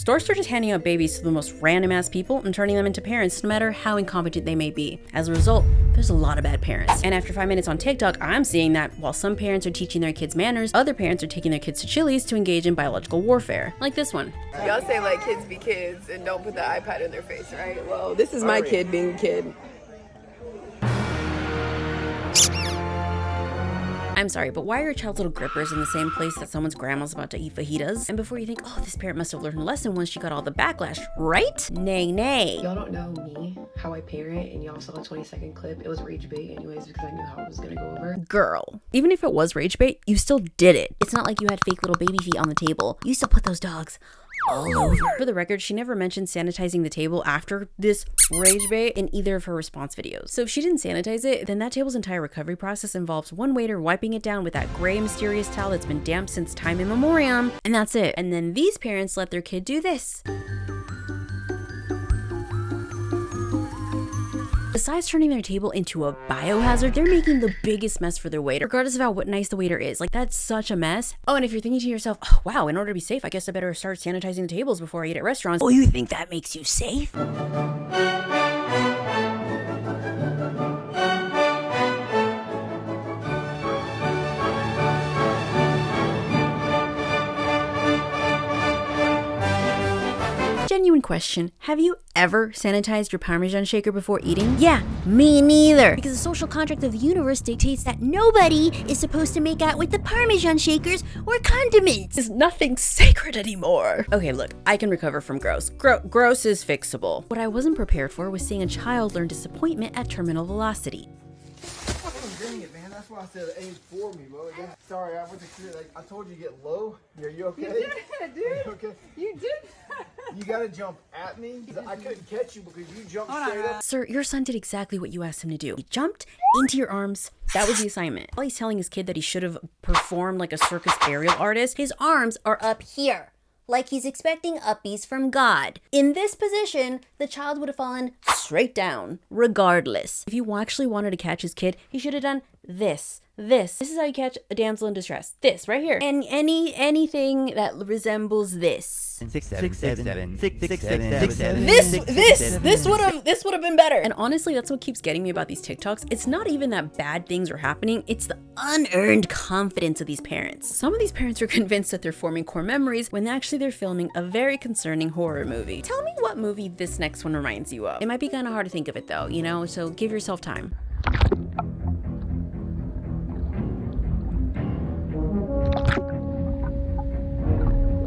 Stores are just handing out babies to the most random ass people and turning them into parents no matter how incompetent they may be. As a result, there's a lot of bad parents. And after 5 minutes on TikTok, I'm seeing that while some parents are teaching their kids manners, other parents are taking their kids to Chili's to engage in biological warfare. Like this one. Y'all say like kids be kids and don't put the iPad in their face, right? Well, this is my kid being a kid. I'm sorry, but why are your child's little grippers in the same place that someone's grandma's about to eat fajitas? And before you think, oh, this parent must have learned a lesson once she got all the backlash, right? Nay, nay. Y'all don't know me, how I parent, and y'all saw a 20-second clip. It was rage bait anyways because I knew how it was gonna go over. Girl, even if it was rage bait, you still did it. It's not like you had fake little baby feet on the table. You still put those dogs all over. For the record, she never mentioned sanitizing the table after this rage bait in either of her response videos. So if she didn't sanitize it, then that table's entire recovery process involves one waiter wiping it down with that gray mysterious towel that's been damp since time immemorial, and that's it. And then these parents let their kid do this. Besides turning their table into a biohazard, they're making the biggest mess for their waiter, regardless of how nice the waiter is. Like, that's such a mess. Oh, and if you're thinking to yourself, oh, wow, in order to be safe, I guess I better start sanitizing the tables before I eat at restaurants. Oh, you think that makes you safe? Genuine question. Have you ever sanitized your Parmesan shaker before eating? Yeah, me neither. Because the social contract of the universe dictates that nobody is supposed to make out with the Parmesan shakers or condiments. There's nothing sacred anymore. Okay, look, I can recover from gross. Gross is fixable. What I wasn't prepared for was seeing a child learn disappointment at terminal velocity. Dang it, man. That's why I said aim for me, bro. Sorry, I wasn't clear. Like, I told you to get low. Are you okay? You did, dude. Are you okay? You did. You gotta jump at me. I couldn't catch you because you jumped straight up. Sir, your son did exactly what you asked him to do. He jumped into your arms. That was the assignment. While he's telling his kid that he should have performed like a circus aerial artist, his arms are up here, like he's expecting uppies from God. In this position, the child would have fallen straight down, regardless. If you actually wanted to catch his kid, he should have done this. This is how you catch a damsel in distress. This right here. And anything that resembles this. 6, 7, 6, 7, 6, 6, 7, 6, 7. This would have been better. And honestly, that's what keeps getting me about these TikToks. It's not even that bad things are happening. It's the unearned confidence of these parents. Some of these parents are convinced that they're forming core memories when actually they're filming a very concerning horror movie. Tell me what movie this next one reminds you of. It might be kind of hard to think of it though, you know? So give yourself time.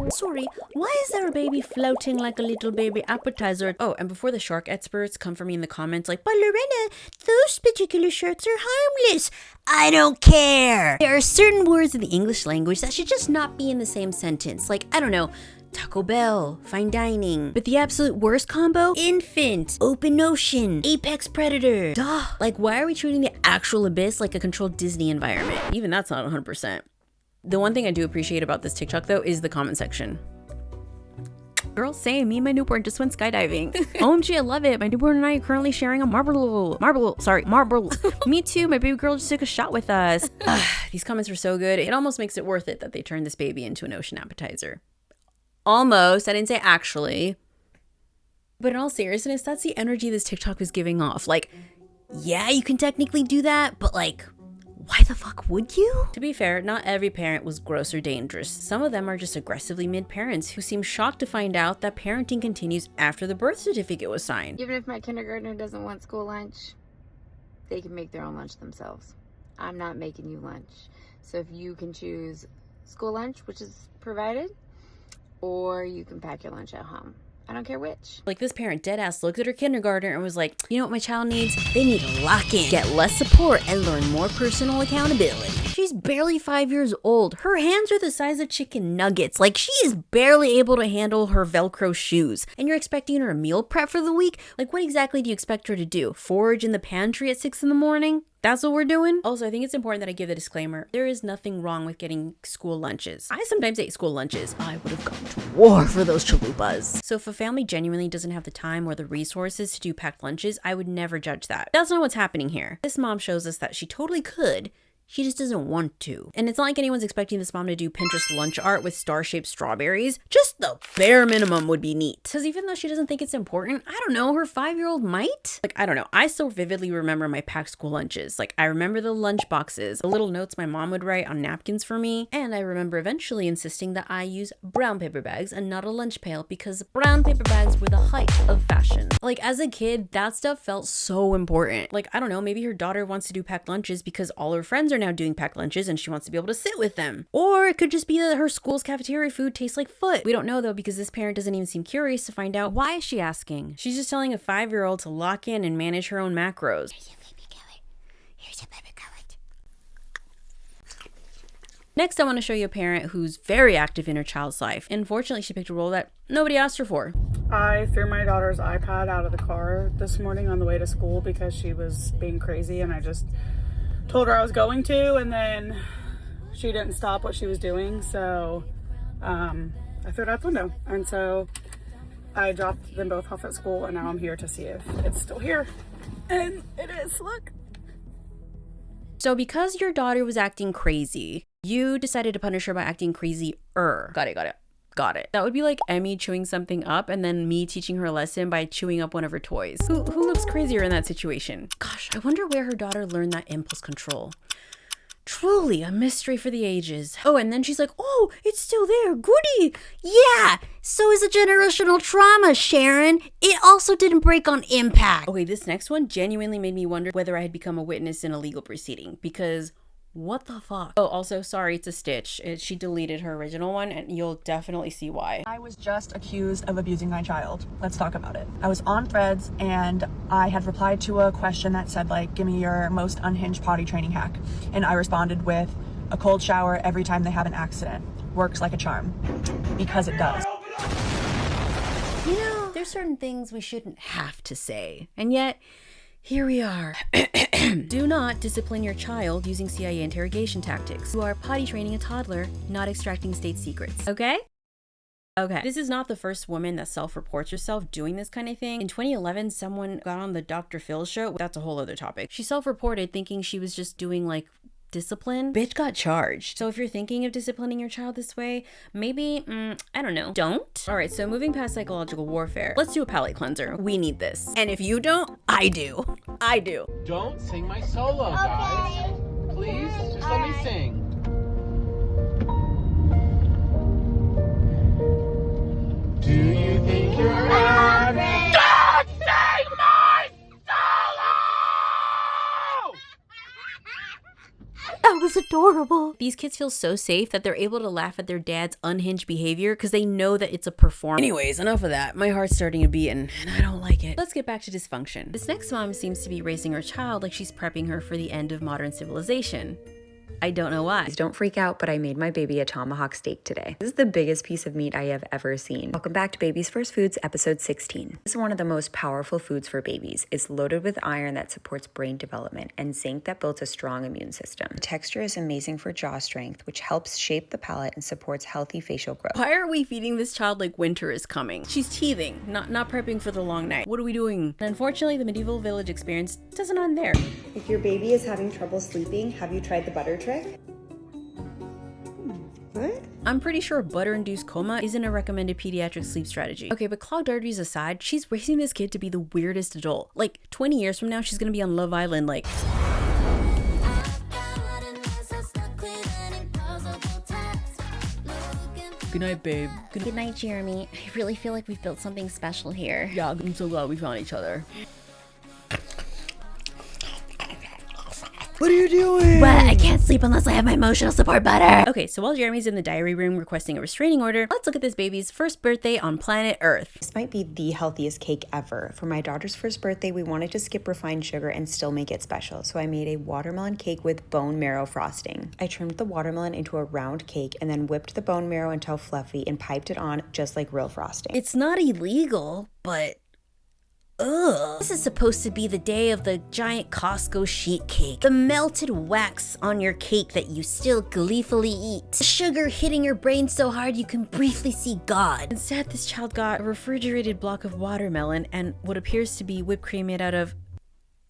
Sorry, why is there a baby floating like a little baby appetizer? Oh, and before the shark experts come for me in the comments like, but Lorena, those particular sharks are harmless. I don't care. There are certain words in the English language that should just not be in the same sentence. Like, I don't know, Taco Bell, fine dining. But the absolute worst combo? Infant, open ocean, apex predator. Duh. Like, why are we treating the actual abyss like a controlled Disney environment? Even that's not 100%. The one thing I do appreciate about this TikTok though is the comment section. Girl, same. Me and my newborn just went skydiving. OMG, I love it. My newborn and I are currently sharing a marble. Me too. My baby girl just took a shot with us. These comments were so good. It almost makes it worth it that they turned this baby into an ocean appetizer. Almost. I didn't say actually. But in all seriousness, that's the energy this TikTok was giving off. Like, yeah, you can technically do that, but like, why the fuck would you? To be fair, not every parent was gross or dangerous. Some of them are just aggressively mid parents who seem shocked to find out that parenting continues after the birth certificate was signed. Even if my kindergartner doesn't want school lunch, they can make their own lunch themselves. I'm not making you lunch. So if you can choose school lunch, which is provided, or you can pack your lunch at home. I don't care which. Like this parent deadass looked at her kindergartner and was like, you know what my child needs? They need to lock in, get less support, and learn more personal accountability. She's barely 5 years old. Her hands are the size of chicken nuggets. Like she is barely able to handle her Velcro shoes. And you're expecting her to meal prep for the week? Like what exactly do you expect her to do? Forage in the pantry at 6 a.m? That's what we're doing? Also, I think it's important that I give the disclaimer. There is nothing wrong with getting school lunches. I sometimes ate school lunches. I would have gone to war for those chalupas. So if a family genuinely doesn't have the time or the resources to do packed lunches, I would never judge that. That's not what's happening here. This mom shows us that she totally could. she just doesn't want to. And it's not like anyone's expecting this mom to do Pinterest lunch art with star-shaped strawberries. Just the bare minimum would be neat. Because even though she doesn't think it's important, I don't know, her 5-year-old might? Like, I don't know. I still vividly remember my packed school lunches. Like, I remember the lunch boxes, the little notes my mom would write on napkins for me, and I remember eventually insisting that I use brown paper bags and not a lunch pail because brown paper bags were the height of fashion. Like, as a kid, that stuff felt so important. Like, I don't know, maybe her daughter wants to do packed lunches because all her friends are now doing packed lunches and she wants to be able to sit with them. Or it could just be that her school's cafeteria food tastes like foot. We don't know though, because this parent doesn't even seem curious to find out. Why is she asking? She's just telling a 5-year-old to lock in and manage her own macros. Next, I want to show you a parent who's very active in her child's life. Unfortunately, she picked a role that nobody asked her for. I threw my daughter's iPad out of the car this morning on the way to school because she was being crazy, and I just told her I was going to, and then she didn't stop what she was doing, so I threw it out the window. And so I dropped them both off at school, and now I'm here to see if it's still here. And it is, look. So because your daughter was acting crazy, you decided to punish her by acting crazier. Got it. That would be like Emmy chewing something up and then me teaching her a lesson by chewing up one of her toys. Who looks crazier in that situation? Gosh, I wonder where her daughter learned that impulse control. Truly a mystery for the ages. Oh, and then she's like, oh, it's still there. Goody. Yeah, so is a generational trauma, Sharon. It also didn't break on impact. Okay, this next one genuinely made me wonder whether I had become a witness in a legal proceeding, because what the fuck? Oh, also, sorry, it's a stitch. She deleted her original one, and you'll definitely see why. I was just accused of abusing my child. Let's talk about it. I was on Threads, and I had replied to a question that said, like, give me your most unhinged potty training hack. And I responded with a cold shower every time they have an accident. Works like a charm. Because it does. You know, there's certain things we shouldn't have to say, and yet here we are. Do not discipline your child using CIA interrogation tactics. You are potty training a toddler, not extracting state secrets. Okay? Okay. This is not the first woman that self-reports herself doing this kind of thing. In 2011, someone got on the Dr. Phil show. That's a whole other topic. She self-reported thinking she was just doing like discipline. Bitch got charged. So if you're thinking of disciplining your child this way, maybe, I don't know, don't. All right, so moving past psychological warfare, let's do a palate cleanser. We need this. And if you don't, I do. I do. Don't sing my solo, guys. Please, just let me sing. Do you think you're happy? Don't sing my solo! That was adorable. These kids feel so safe that they're able to laugh at their dad's unhinged behavior because they know that it's a performance. Anyways, enough of that. My heart's starting to beat and I don't like it. Let's get back to dysfunction. This next mom seems to be raising her child like she's prepping her for the end of modern civilization. I don't know why. Don't freak out, but I made my baby a tomahawk steak today. This is the biggest piece of meat I have ever seen. Welcome back to Baby's First Foods, episode 16. This is one of the most powerful foods for babies. It's loaded with iron that supports brain development and zinc that builds a strong immune system. The texture is amazing for jaw strength, which helps shape the palate and supports healthy facial growth. Why are we feeding this child like winter is coming? She's teething, not prepping for the long night. What are we doing? And unfortunately, the medieval village experience doesn't end there. If your baby is having trouble sleeping, have you tried the butter trick? What? I'm pretty sure butter-induced coma isn't a recommended pediatric sleep strategy. Okay, but clogged arteries aside, she's raising this kid to be the weirdest adult. Like, 20 years from now, she's gonna be on Love Island, like... Good night, babe. Good night, Jeremy. I really feel like we've built something special here. Yeah, I'm so glad we found each other. What are you doing? What? I can't sleep unless I have my emotional support butter. Okay, so while Jeremy's in the diary room requesting a restraining order, let's look at this baby's first birthday on planet Earth. This might be the healthiest cake ever. For my daughter's first birthday, we wanted to skip refined sugar and still make it special, so I made a watermelon cake with bone marrow frosting. I trimmed the watermelon into a round cake and then whipped the bone marrow until fluffy and piped it on just like real frosting. It's not illegal, but... ugh. This is supposed to be the day of the giant Costco sheet cake. The melted wax on your cake that you still gleefully eat. The sugar hitting your brain so hard you can briefly see God. Instead, this child got a refrigerated block of watermelon and what appears to be whipped cream made out of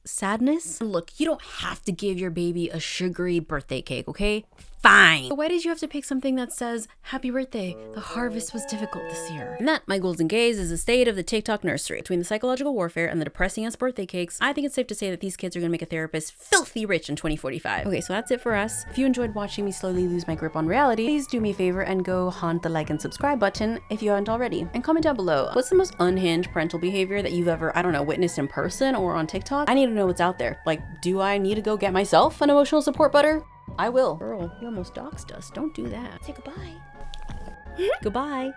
sadness. Look, you don't have to give your baby a sugary birthday cake, okay? Fine. But why did you have to pick something that says, happy birthday, the harvest was difficult this year? And that, my ghouls and gays, is the state of the TikTok nursery. Between the psychological warfare and the depressing ass birthday cakes, I think it's safe to say that these kids are gonna make a therapist filthy rich in 2045. Okay, so that's it for us. If you enjoyed watching me slowly lose my grip on reality, please do me a favor and go haunt the like and subscribe button if you haven't already. And comment down below, what's the most unhinged parental behavior that you've ever, I don't know, witnessed in person or on TikTok? I need to know what's out there. Like, do I need to go get myself an emotional support butter? I will. Girl, you almost doxed us. Don't do that. Say goodbye. Goodbye.